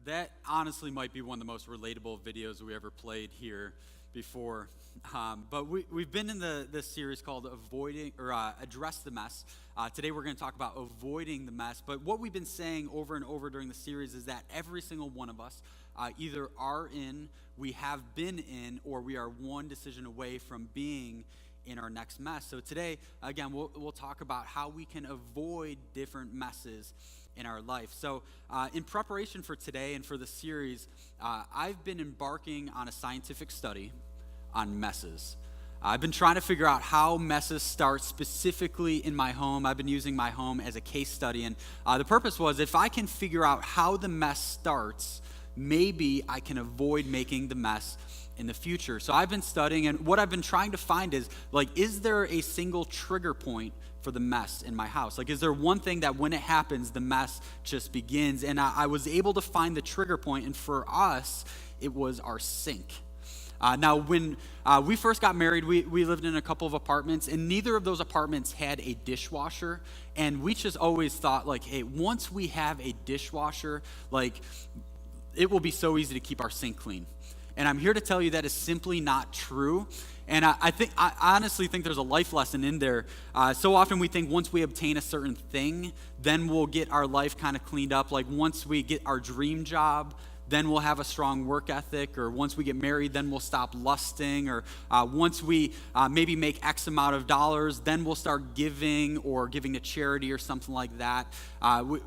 That honestly might be one of the most relatable videos we ever played here before. But we've been in this series called Address the Mess. Today we're going to talk about avoiding the mess. But what we've been saying over and over during the series is that every single one of us either are in, we have been in, or we are one decision away from being in our next mess. So today, again, we'll talk about how we can avoid different messes in our life. So in preparation for today and for the series, I've been embarking on a scientific study on messes. I've been trying to figure out how messes start specifically in my home. I've been using my home as a case study, and the purpose was if I can figure out how the mess starts, maybe I can avoid making the mess in the future. So I've been studying, and what I've been trying to find is, is there a single trigger point for the mess in my house? Is there one thing that when it happens, the mess just begins? And I was able to find the trigger point, and for us, it was our sink. Now, when we first got married, we lived in a couple of apartments, and neither of those apartments had a dishwasher, and we just always thought, hey, once we have a dishwasher, it will be so easy to keep our sink clean. And I'm here to tell you that is simply not true. And I honestly think there's a life lesson in there. So often we think once we obtain a certain thing, then we'll get our life kind of cleaned up. Once we get our dream job, then we'll have a strong work ethic, or once we get married, then we'll stop lusting, or once we maybe make X amount of dollars, then we'll start giving or giving to charity or something like that.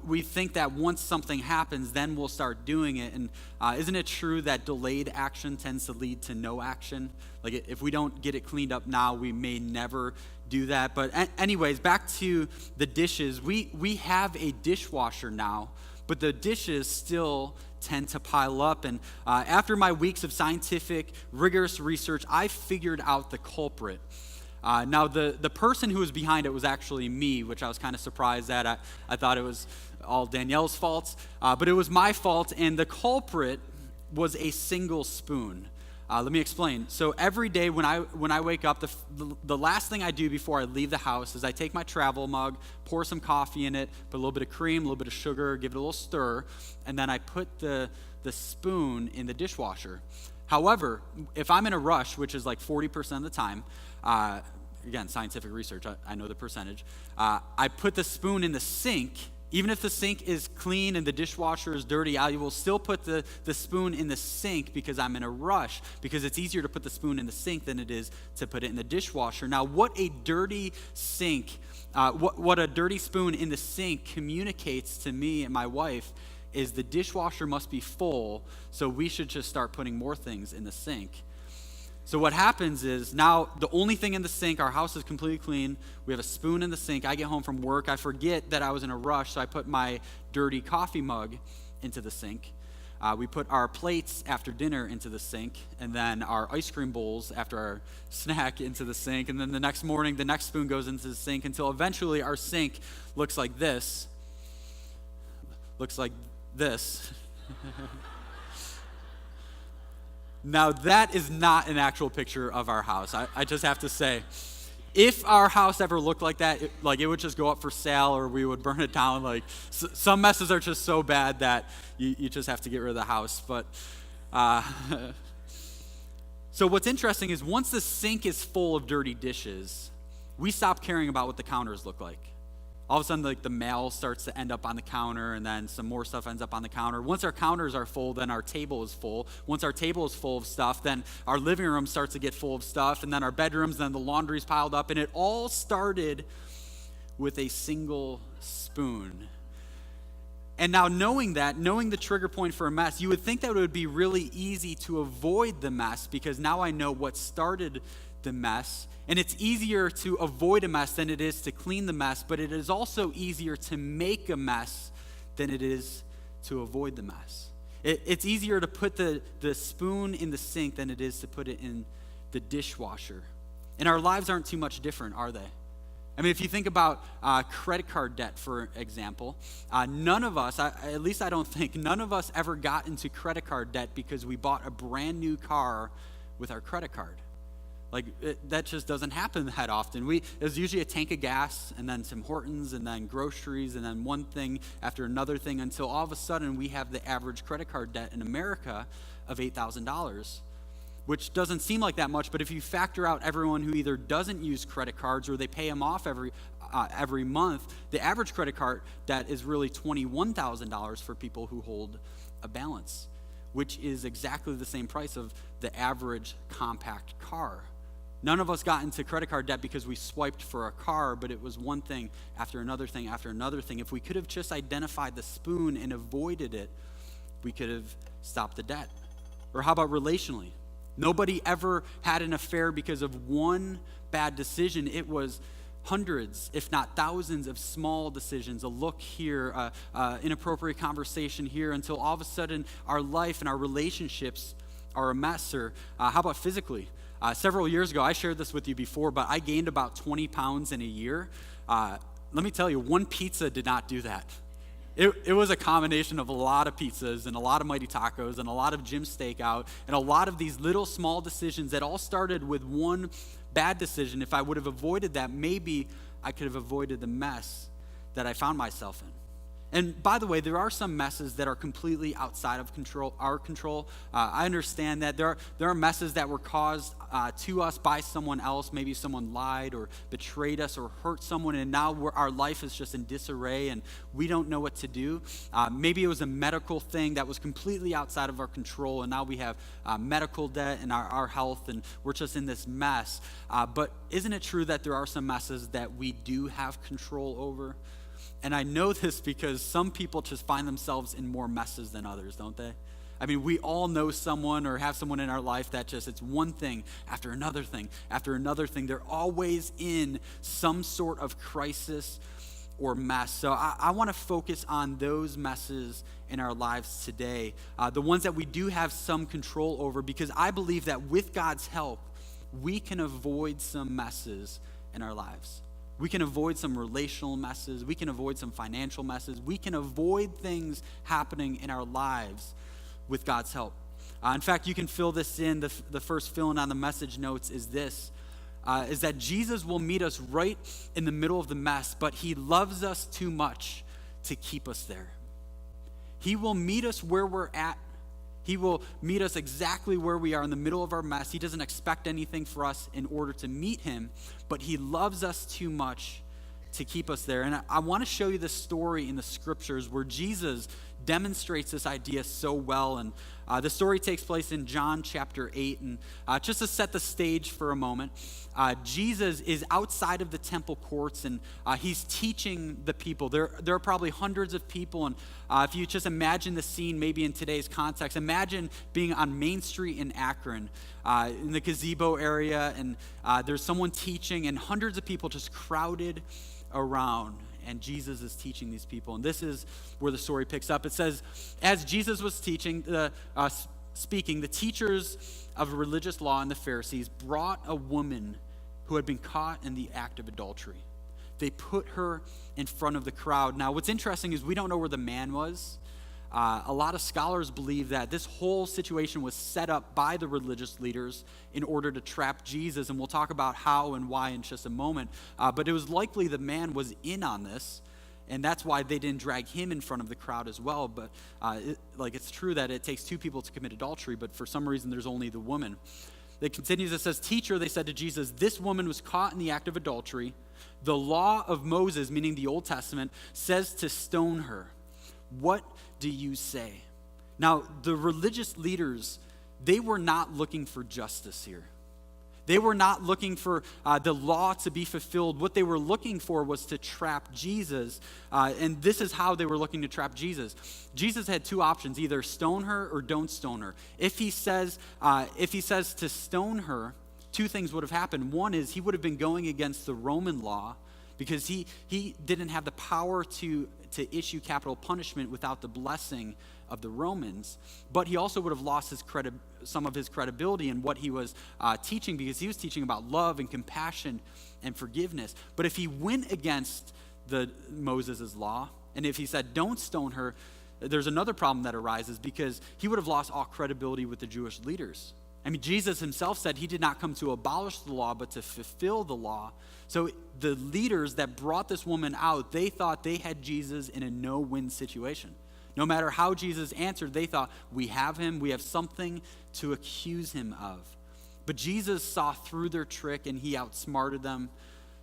We think that once something happens, then we'll start doing it. And isn't it true that delayed action tends to lead to no action? If we don't get it cleaned up now, we may never do that. But anyways, back to the dishes. We have a dishwasher now, but the dishes still tend to pile up. And after my weeks of scientific, rigorous research, I figured out the culprit. Now, the person who was behind it was actually me, which I was kind of surprised at. I thought it was all Danielle's fault, but it was my fault, and the culprit was a single spoon. Let me explain. So every day when I wake up, the last thing I do before I leave the house is I take my travel mug, pour some coffee in it, put a little bit of cream, a little bit of sugar, give it a little stir, and then I put the spoon in the dishwasher. However, if I'm in a rush, which is 40% of the time, again, scientific research, I know the percentage, I put the spoon in the sink. Even if the sink is clean and the dishwasher is dirty, I will still put the spoon in the sink because I'm in a rush, because it's easier to put the spoon in the sink than it is to put it in the dishwasher. Now, what a dirty sink, what a dirty spoon in the sink communicates to me and my wife is the dishwasher must be full, so we should just start putting more things in the sink. So what happens is now the only thing in the sink, our house is completely clean. We have a spoon in the sink. I get home from work. I forget that I was in a rush, so I put my dirty coffee mug into the sink. We put our plates after dinner into the sink, and then our ice cream bowls after our snack into the sink. And then the next morning, the next spoon goes into the sink until eventually our sink looks like this. Now, that is not an actual picture of our house. I just have to say, if our house ever looked like that, it would just go up for sale, or we would burn it down. Some messes are just so bad that you just have to get rid of the house. But so what's interesting is once the sink is full of dirty dishes, we stop caring about what the counters look like. all of a sudden, like, the mail starts to end up on the counter, and then some more stuff ends up on the counter. Once our counters are full, then our table is full. Once our table is full of stuff, then our living room starts to get full of stuff, and then our bedrooms, then the laundry's piled up, and it all started with a single spoon. And now knowing the trigger point for a mess, you would think that it would be really easy to avoid the mess, because now I know what started the mess. And it's easier to avoid a mess than it is to clean the mess, but it is also easier to make a mess than it is to avoid the mess. It's easier to put the spoon in the sink than it is to put it in the dishwasher. And our lives aren't too much different, are they? I mean, if you think about credit card debt, for example, none of us, at least I don't think, none of us ever got into credit card debt because we bought a brand new car with our credit card. Like, that just doesn't happen that often. It was usually a tank of gas, and then some Hortons, and then groceries, and then one thing after another thing, until all of a sudden we have the average credit card debt in America of $8,000, which doesn't seem like that much, but if you factor out everyone who either doesn't use credit cards or they pay them off every month, the average credit card debt is really $21,000 for people who hold a balance, which is exactly the same price of the average compact car. None of us got into credit card debt because we swiped for a car, but it was one thing after another thing after another thing. If we could have just identified the spoon and avoided it, we could have stopped the debt. Or how about relationally? Nobody ever had an affair because of one bad decision. It was hundreds, if not thousands, of small decisions, a look here, inappropriate conversation here, until all of a sudden our life and our relationships are a mess. Or how about physically? Several years ago, I shared this with you before, but I gained about 20 pounds in a year. Let me tell you, one pizza did not do that. It was a combination of a lot of pizzas and a lot of Mighty Tacos and a lot of gym steakout and a lot of these little small decisions that all started with one bad decision. If I would have avoided that, maybe I could have avoided the mess that I found myself in. And by the way, there are some messes that are completely outside of our control. I understand that there are messes that were caused to us by someone else. Maybe someone lied or betrayed us or hurt someone, and now our life is just in disarray and we don't know what to do. Maybe it was a medical thing that was completely outside of our control, and now we have medical debt and our health, and we're just in this mess. But isn't it true that there are some messes that we do have control over? And I know this because some people just find themselves in more messes than others, don't they? I mean, we all know someone or have someone in our life that just, it's one thing after another thing after another thing. They're always in some sort of crisis or mess. So I want to focus on those messes in our lives today, the ones that we do have some control over, because I believe that with God's help, we can avoid some messes in our lives. We can avoid some relational messes. We can avoid some financial messes. We can avoid things happening in our lives with God's help. In fact, you can fill this in. The first fill-in on the message notes is this, is that Jesus will meet us right in the middle of the mess, but he loves us too much to keep us there. He will meet us where we're at. He will meet us exactly where we are in the middle of our mess. He doesn't expect anything for us in order to meet him, but he loves us too much to keep us there. And I want to show you this story in the scriptures where Jesus demonstrates this idea so well. And the story takes place in John chapter 8. And just to set the stage for a moment, Jesus is outside of the temple courts, and he's teaching the people. There are probably hundreds of people, and if you just imagine the scene maybe in today's context, imagine being on Main Street in Akron, in the gazebo area, and there's someone teaching, and hundreds of people just crowded around, and Jesus is teaching these people. And this is where the story picks up. It says, as Jesus was teaching, speaking, the teachers of religious law and the Pharisees brought a woman who had been caught in the act of adultery. They put her in front of the crowd. Now, what's interesting is we don't know where the man was. A lot of scholars believe that this whole situation was set up by the religious leaders in order to trap Jesus, and we'll talk about how and why in just a moment. But it was likely the man was in on this, and that's why they didn't drag him in front of the crowd as well. But it's true that it takes two people to commit adultery, but for some reason there's only the woman. It continues, it says, "Teacher," they said to Jesus, "this woman was caught in the act of adultery. The law of Moses, meaning the Old Testament, says to stone her. What do you say?" Now, the religious leaders, they were not looking for justice here. They were not looking for the law to be fulfilled. What they were looking for was to trap Jesus, and this is how they were looking to trap Jesus. Jesus had two options: either stone her or don't stone her. If he says to stone her, two things would have happened. One is he would have been going against the Roman law, because he didn't have the power to issue capital punishment without the blessing of the Romans, but he also would have lost some of his credibility in what he was teaching, because he was teaching about love and compassion and forgiveness. But if he went against Moses' law, and if he said don't stone her, there's another problem that arises, because he would have lost all credibility with the Jewish leaders. I mean, Jesus himself said he did not come to abolish the law, but to fulfill the law. So the leaders that brought this woman out, they thought they had Jesus in a no-win situation. No matter how Jesus answered, they thought, we have him, we have something to accuse him of. But Jesus saw through their trick, and he outsmarted them.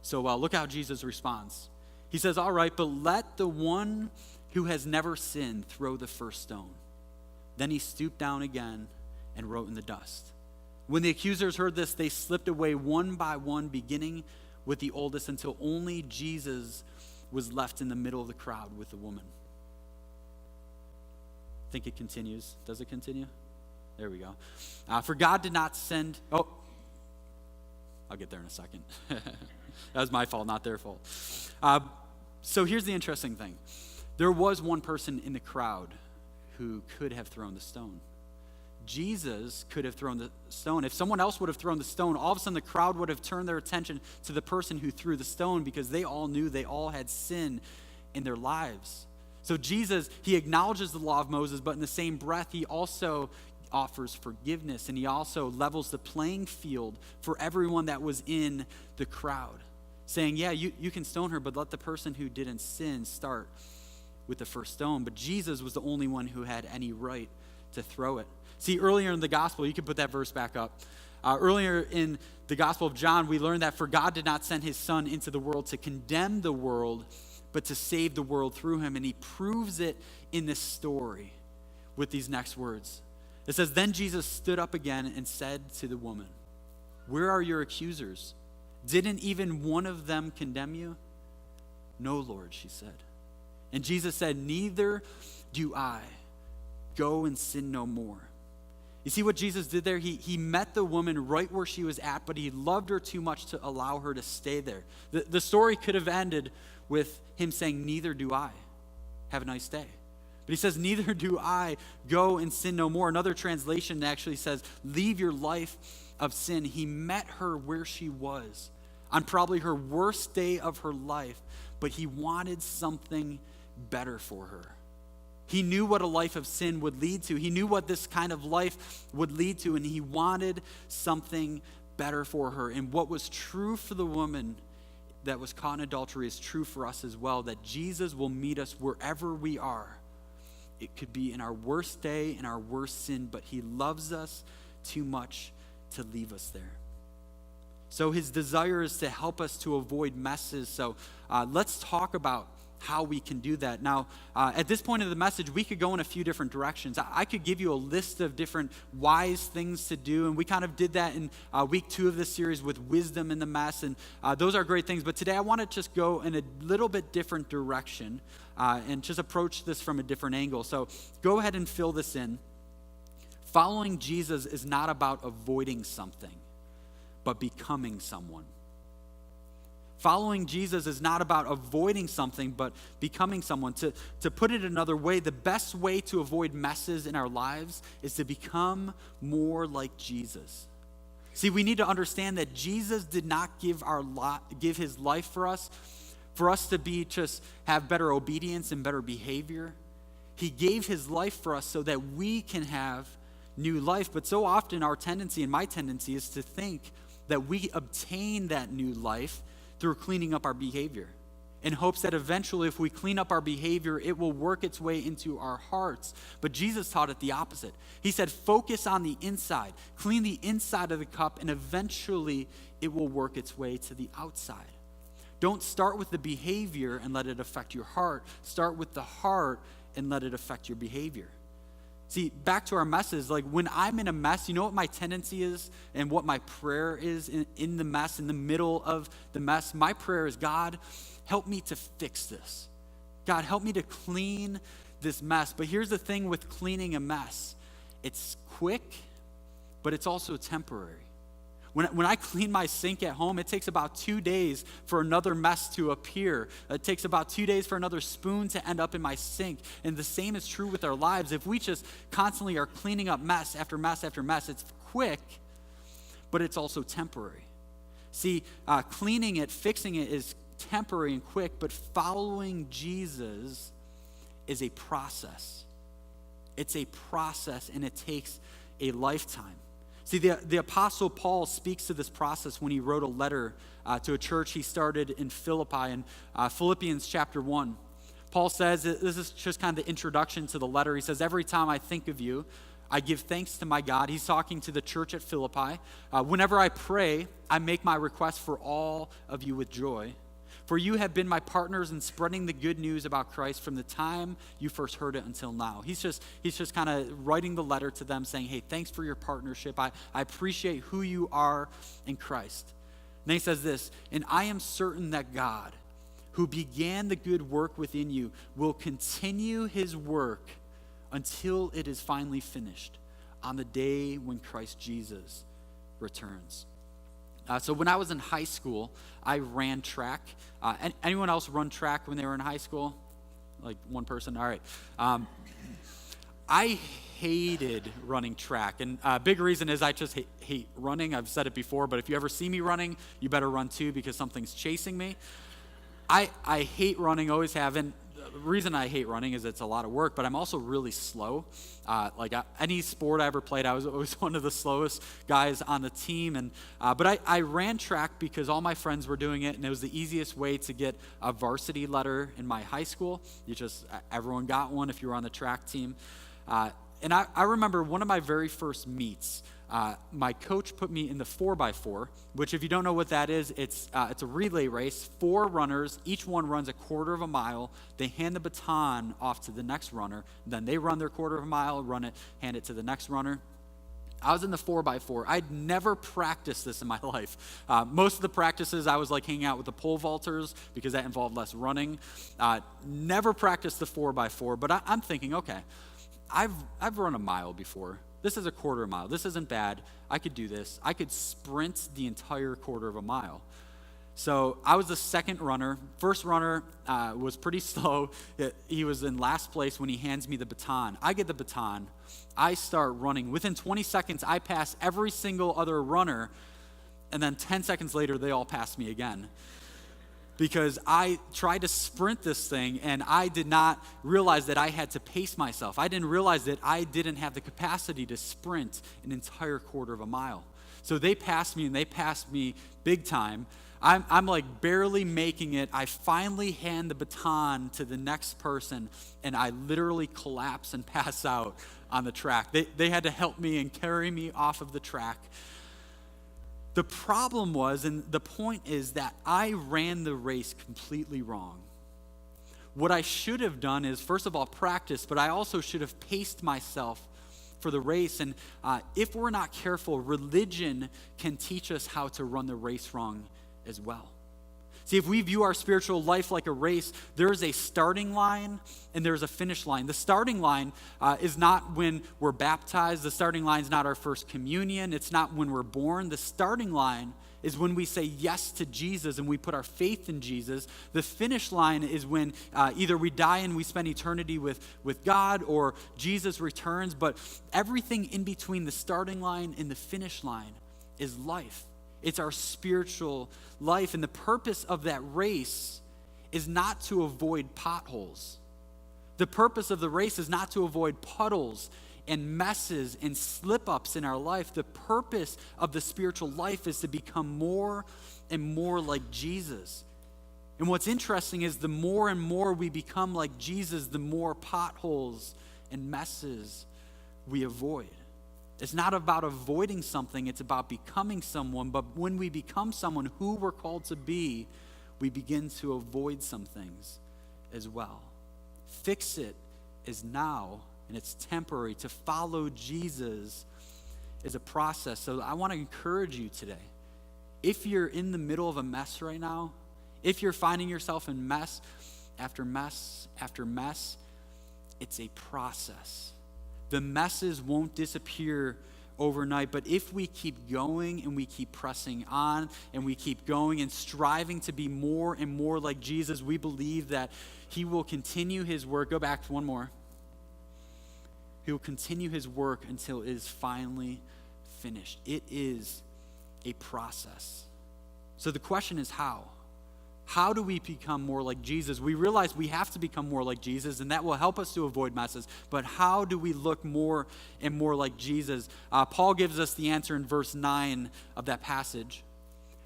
So look how Jesus responds. He says, "All right, but let the one who has never sinned throw the first stone." Then he stooped down again and wrote in the dust. When the accusers heard this, they slipped away one by one, beginning with the oldest, until only Jesus was left in the middle of the crowd with the woman. I think it continues. Does it continue? There we go. For God did not send... Oh, I'll get there in a second. That was my fault, not their fault. So here's the interesting thing. There was one person in the crowd who could have thrown the stone. Jesus could have thrown the stone. If someone else would have thrown the stone, all of a sudden the crowd would have turned their attention to the person who threw the stone, because they all knew they all had sin in their lives. So Jesus, he acknowledges the law of Moses, but in the same breath, he also offers forgiveness, and he also levels the playing field for everyone that was in the crowd, saying, yeah, you can stone her, but let the person who didn't sin start with the first stone. But Jesus was the only one who had any right to throw it. See, earlier in the gospel, you can put that verse back up. Earlier in the Gospel of John, we learned that for God did not send his son into the world to condemn the world, but to save the world through him. And he proves it in this story with these next words. It says, "Then Jesus stood up again and said to the woman, 'Where are your accusers? Didn't even one of them condemn you?' 'No, Lord,' she said. And Jesus said, 'Neither do I. Go and sin no more.'" You see what Jesus did there? He met the woman right where she was at, but he loved her too much to allow her to stay there. The story could have ended with him saying, "Neither do I. Have a nice day." But he says, "Neither do I. Go and sin no more." Another translation actually says, "Leave your life of sin." He met her where she was, on probably her worst day of her life, but he wanted something better for her. He knew what a life of sin would lead to. He knew what this kind of life would lead to, and he wanted something better for her. And what was true for the woman that was caught in adultery is true for us as well, that Jesus will meet us wherever we are. It could be in our worst day, in our worst sin, but he loves us too much to leave us there. So his desire is to help us to avoid messes. So let's talk about how we can do that. Now, at this point of the message, we could go in a few different directions. I could give you a list of different wise things to do, and we kind of did that in week 2 of this series with wisdom in the mess, and those are great things. But today I want to just go in a little bit different direction and just approach this from a different angle. So go ahead and fill this in. Following Jesus is not about avoiding something, but becoming someone. Following Jesus is not about avoiding something, but becoming someone. To put it another way, the best way to avoid messes in our lives is to become more like Jesus. See, we need to understand that Jesus did not give his life for us to be just have better obedience and better behavior. He gave his life for us so that we can have new life. But so often our tendency, and my tendency, is to think that we obtain that new life through cleaning up our behavior, in hopes that eventually if we clean up our behavior, it will work its way into our hearts. But Jesus taught it the opposite. He said, focus on the inside, clean the inside of the cup, and eventually it will work its way to the outside. Don't start with the behavior and let it affect your heart. Start with the heart and let it affect your behavior. See, back to our messes, like when I'm in a mess, you know what my tendency is and what my prayer is in the mess, in the middle of the mess? My prayer is, God, help me to fix this. God, help me to clean this mess. But here's the thing with cleaning a mess. It's quick, but it's also temporary. When I clean my sink at home, it takes about 2 days for another mess to appear. It takes about 2 days for another spoon to end up in my sink. And the same is true with our lives. If we just constantly are cleaning up mess after mess after mess, it's quick, but it's also temporary. See, cleaning it, fixing it is temporary and quick, but following Jesus is a process. It's a process, and it takes a lifetime. See, the Apostle Paul speaks to this process when he wrote a letter to a church he started in Philippi in Philippians chapter 1. Paul says, this is just kind of the introduction to the letter. He says, every time I think of you, I give thanks to my God. He's talking to the church at Philippi. Whenever I pray, I make my request for all of you with joy. For you have been my partners in spreading the good news about Christ from the time you first heard it until now. He's just kind of writing the letter to them saying, hey, thanks for your partnership. I appreciate who you are in Christ. And then he says this, and I am certain that God, who began the good work within you, will continue his work until it is finally finished on the day when Christ Jesus returns. So when I was in high school, I ran track. Anyone else run track when they were in high school? Like one person? All right. I hated running track. And a big reason is I just hate running. I've said it before, but if you ever see me running, you better run too because something's chasing me. I hate running, always have. And the reason I hate running is it's a lot of work, but I'm also really slow. Any sport I ever played, I was always one of the slowest guys on the team. But I ran track because all my friends were doing it, and it was the easiest way to get a varsity letter in my high school. Everyone got one if you were on the track team. And I remember one of my very first meets. My coach put me in the 4x4, which if you don't know what that is, it's a relay race. 4 runners, each one runs a quarter of a mile. They hand the baton off to the next runner. Then they run their quarter of a mile, run it, hand it to the next runner. I was in the 4x4. I'd never practiced this in my life. Most of the practices, I was like hanging out with the pole vaulters because that involved less running. Never practiced the 4x4, but I'm thinking, okay, I've run a mile before. This is a quarter of a mile. This isn't bad. I could do this. I could sprint the entire quarter of a mile. So I was the second runner. First runner was pretty slow. He was in last place when he hands me the baton. I get the baton. I start running. Within 20 seconds, I pass every single other runner. And then 10 seconds later, they all pass me again. Because I tried to sprint this thing, and I did not realize that I had to pace myself. I didn't realize that I didn't have the capacity to sprint an entire quarter of a mile. So they passed me, and they passed me big time. I'm like barely making it. I finally hand the baton to the next person, and I literally collapse and pass out on the track. They had to help me and carry me off of the track. The problem was, and the point is that I ran the race completely wrong. What I should have done is, first of all, practice, but I also should have paced myself for the race. And if we're not careful, religion can teach us how to run the race wrong as well. See, if we view our spiritual life like a race, there is a starting line and there's a finish line. The starting line is not when we're baptized. The starting line is not our first communion. It's not when we're born. The starting line is when we say yes to Jesus and we put our faith in Jesus. The finish line is when either we die and we spend eternity with God or Jesus returns. But everything in between the starting line and the finish line is life. It's our spiritual life. And the purpose of that race is not to avoid potholes. The purpose of the race is not to avoid puddles and messes and slip-ups in our life. The purpose of the spiritual life is to become more and more like Jesus. And what's interesting is the more and more we become like Jesus, the more potholes and messes we avoid. It's not about avoiding something, it's about becoming someone. But when we become someone who we're called to be, we begin to avoid some things as well. Fix it is now, and it's temporary. To follow Jesus is a process. So I want to encourage you today. If you're in the middle of a mess right now, if you're finding yourself in mess after mess after mess, it's a process. The messes won't disappear overnight, but if we keep going and we keep pressing on and we keep going and striving to be more and more like Jesus, we believe that he will continue his work. Go back to one more. He will continue his work until it is finally finished. It is a process. So the question is how? How do we become more like Jesus? We realize we have to become more like Jesus, and that will help us to avoid messes. But how do we look more and more like Jesus? Paul gives us the answer in verse 9 of that passage.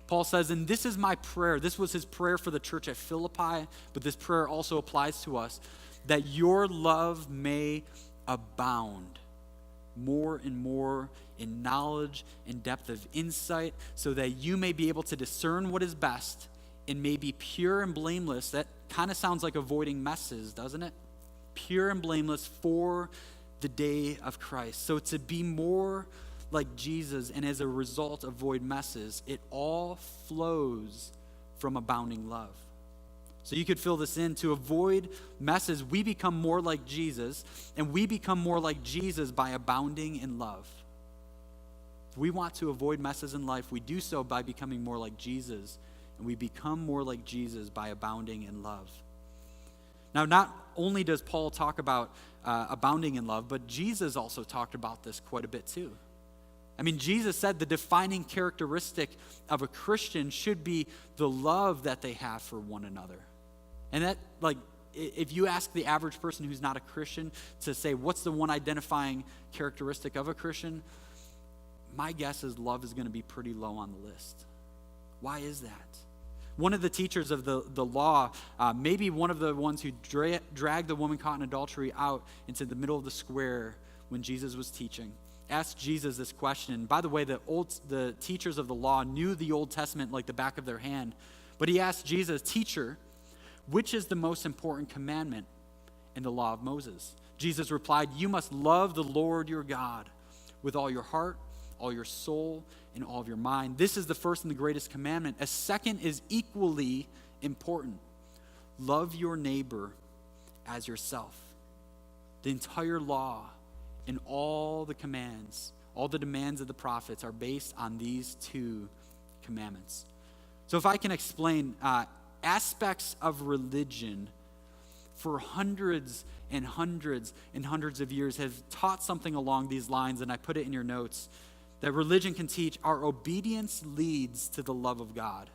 Paul says, and this is my prayer. This was his prayer for the church at Philippi, but this prayer also applies to us, that your love may abound more and more in knowledge and depth of insight, so that you may be able to discern what is best and may be pure and blameless. That kind of sounds like avoiding messes, doesn't it? Pure and blameless for the day of Christ. So to be more like Jesus and as a result avoid messes, it all flows from abounding love. So you could fill this in. To avoid messes, we become more like Jesus, and we become more like Jesus by abounding in love. If we want to avoid messes in life, we do so by becoming more like Jesus, and we become more like Jesus by abounding in love. Now, not only does Paul talk about abounding in love, but Jesus also talked about this quite a bit too. I mean, Jesus said the defining characteristic of a Christian should be the love that they have for one another. And that, like, if you ask the average person who's not a Christian to say, what's the one identifying characteristic of a Christian? My guess is love is going to be pretty low on the list. Why is that? One of the teachers of the law, maybe one of the ones who dragged the woman caught in adultery out into the middle of the square when Jesus was teaching, asked Jesus this question. By the way, the teachers of the law knew the Old Testament like the back of their hand. But he asked Jesus, "Teacher, which is the most important commandment in the law of Moses?" Jesus replied, "You must love the Lord your God with all your heart, all your soul, and all of your mind. This is the first and the greatest commandment. A second is equally important. Love your neighbor as yourself." The entire law and all the commands, all the demands of the prophets are based on these two commandments. So if I can explain, aspects of religion for hundreds and hundreds and hundreds of years have taught something along these lines, and I put it in your notes, that religion can teach our obedience leads to the love of God.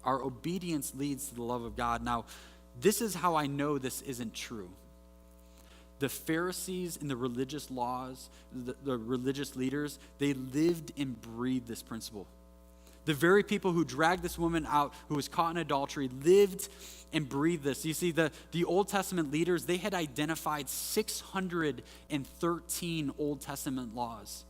Our obedience leads to the love of God. Now, this is how I know this isn't true. The Pharisees and the religious laws, the religious leaders, they lived and breathed this principle. The very people who dragged this woman out, who was caught in adultery, lived and breathed this. You see, the Old Testament leaders, they had identified 613 Old Testament laws.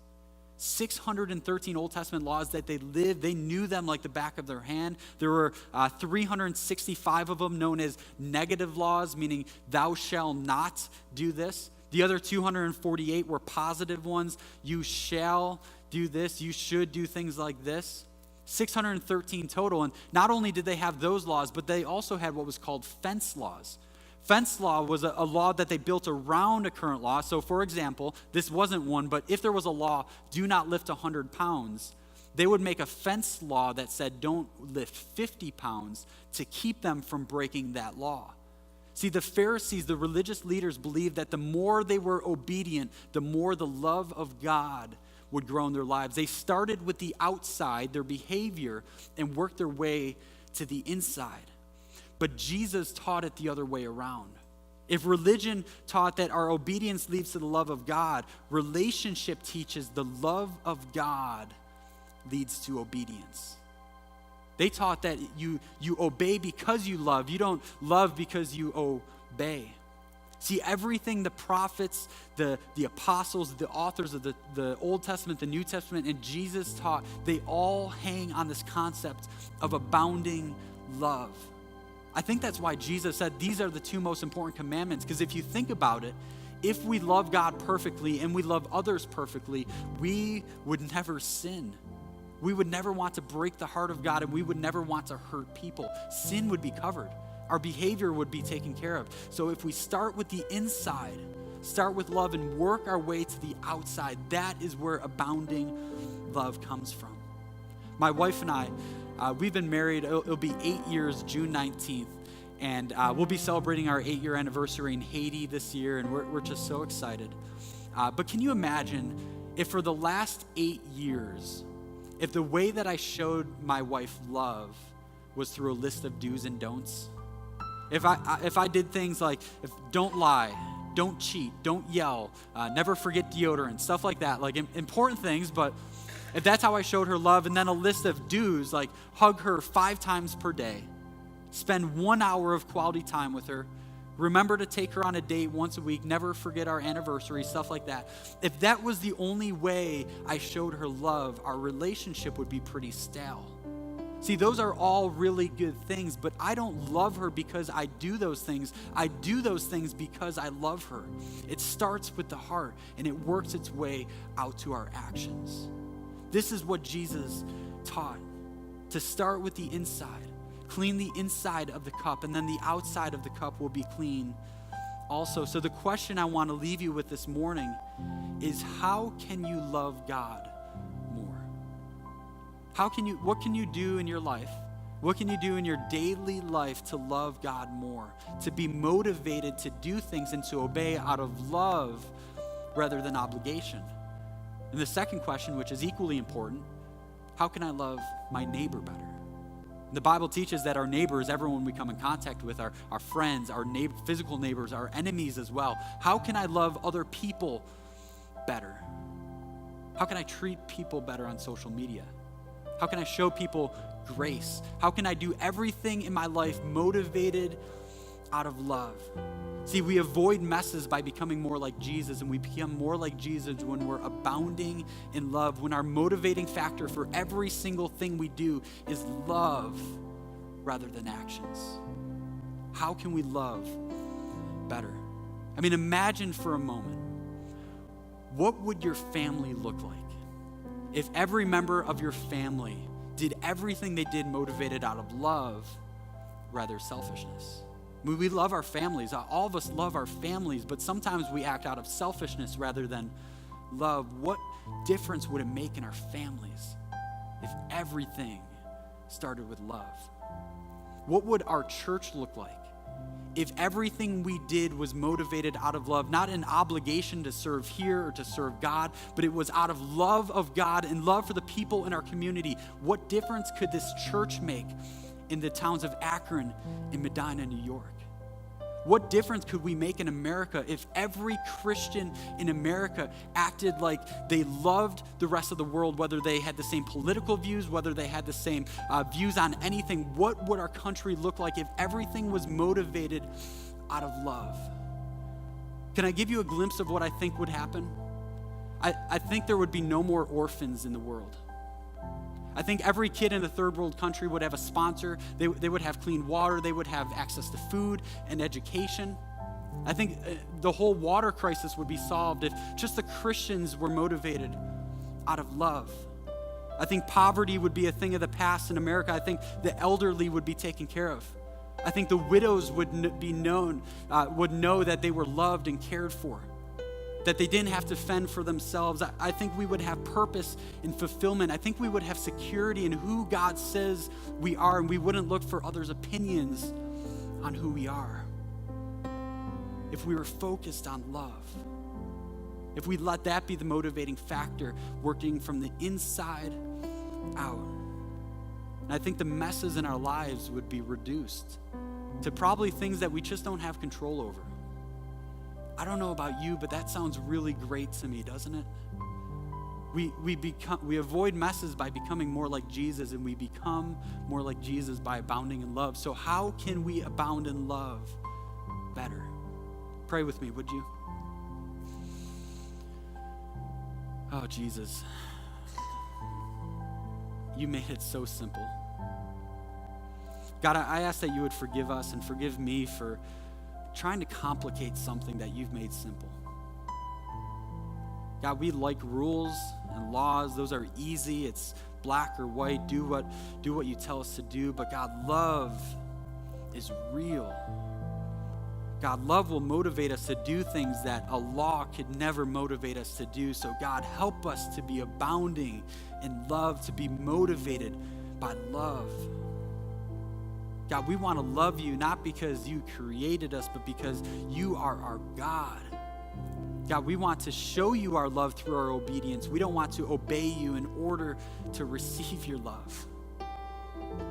613 Old Testament laws that they lived. They knew them like the back of their hand. There were 365 of them known as negative laws, meaning thou shalt not do this. The other 248 were positive ones. You shall do this. You should do things like this. 613 total. And not only did they have those laws, but they also had what was called fence laws. Fence law was a law that they built around a current law. So, for example, this wasn't one, but if there was a law, do not lift 100 pounds, they would make a fence law that said don't lift 50 pounds to keep them from breaking that law. See, the Pharisees, the religious leaders, believed that the more they were obedient, the more the love of God would grow in their lives. They started with the outside, their behavior, and worked their way to the inside. But Jesus taught it the other way around. If religion taught that our obedience leads to the love of God, relationship teaches the love of God leads to obedience. They taught that you obey because you love. You don't love because you obey. See, everything the prophets, the apostles, the authors of the Old Testament, the New Testament, and Jesus taught, they all hang on this concept of abounding love. I think that's why Jesus said these are the two most important commandments, because if you think about it, if we love God perfectly and we love others perfectly, we would never sin. We would never want to break the heart of God, and we would never want to hurt people. Sin would be covered. Our behavior would be taken care of. So if we start with the inside, start with love and work our way to the outside, that is where abounding love comes from. My wife and I, we've been married, it'll be 8 years, June 19th, and we'll be celebrating our 8-year anniversary in Haiti this year, and we're just so excited. But can you imagine if for the last 8 years, if the way that I showed my wife love was through a list of do's and don'ts? If I did things like, don't lie, don't cheat, don't yell, never forget deodorant, stuff like that, like important things, but if that's how I showed her love, and then a list of do's, like hug her 5 times per day, spend 1 hour of quality time with her, remember to take her on a date once a week, never forget our anniversary, stuff like that. If that was the only way I showed her love, our relationship would be pretty stale. See, those are all really good things, but I don't love her because I do those things. I do those things because I love her. It starts with the heart, and it works its way out to our actions. This is what Jesus taught, to start with the inside. Clean the inside of the cup, and then the outside of the cup will be clean also. So the question I want to leave you with this morning is, how can you love God more? What can you do in your life? What can you do in your daily life to love God more? To be motivated to do things and to obey out of love rather than obligation. And the second question, which is equally important, how can I love my neighbor better? The Bible teaches that our neighbor is everyone we come in contact with, our friends, our physical neighbors, our enemies as well. How can I love other people better? How can I treat people better on social media? How can I show people grace? How can I do everything in my life motivated out of love? See, we avoid messes by becoming more like Jesus, and we become more like Jesus when we're abounding in love, when our motivating factor for every single thing we do is love rather than actions. How can we love better? I mean, imagine for a moment, what would your family look like if every member of your family did everything they did motivated out of love rather selfishness? I mean, we love our families. All of us love our families, but sometimes we act out of selfishness rather than love. What difference would it make in our families if everything started with love? What would our church look like if everything we did was motivated out of love, not an obligation to serve here or to serve God, but it was out of love of God and love for the people in our community? What difference could this church make in the towns of Akron and Medina, New York? What difference could we make in America if every Christian in America acted like they loved the rest of the world, whether they had the same political views, whether they had the same views on anything? What would our country look like if everything was motivated out of love? Can I give you a glimpse of what I think would happen? I think there would be no more orphans in the world. I think every kid in a third world country would have a sponsor. They would have clean water. They would have access to food and education. I think the whole water crisis would be solved if just the Christians were motivated out of love. I think poverty would be a thing of the past in America. I think the elderly would be taken care of. I think the widows would know that they were loved and cared for, that they didn't have to fend for themselves. I think we would have purpose and fulfillment. I think we would have security in who God says we are, and we wouldn't look for others' opinions on who we are. If we were focused on love, if we let that be the motivating factor, working from the inside out. And I think the messes in our lives would be reduced to probably things that we just don't have control over. I don't know about you, but that sounds really great to me, doesn't it? We avoid messes by becoming more like Jesus, and we become more like Jesus by abounding in love. So how can we abound in love better? Pray with me, would you? Oh, Jesus. You made it so simple. God, I ask that you would forgive us and forgive me for trying to complicate something that you've made simple. God, we like rules and laws. Those are easy. It's black or white. Do what you tell us to do. But God, love is real. God, love will motivate us to do things that a law could never motivate us to do. So God, help us to be abounding in love, to be motivated by love. God, we want to love you not because you created us, but because you are our God. God, we want to show you our love through our obedience. We don't want to obey you in order to receive your love.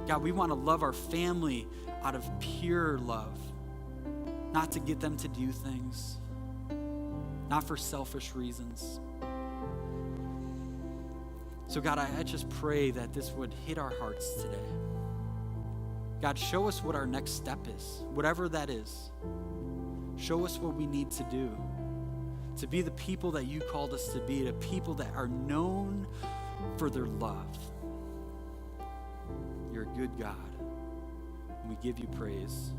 God, we want to love our family out of pure love, not to get them to do things, not for selfish reasons. So God, I just pray that this would hit our hearts today. God, show us what our next step is, whatever that is. Show us what we need to do to be the people that you called us to be, the people that are known for their love. You're a good God, and we give you praise.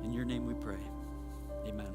In your name we pray. Amen.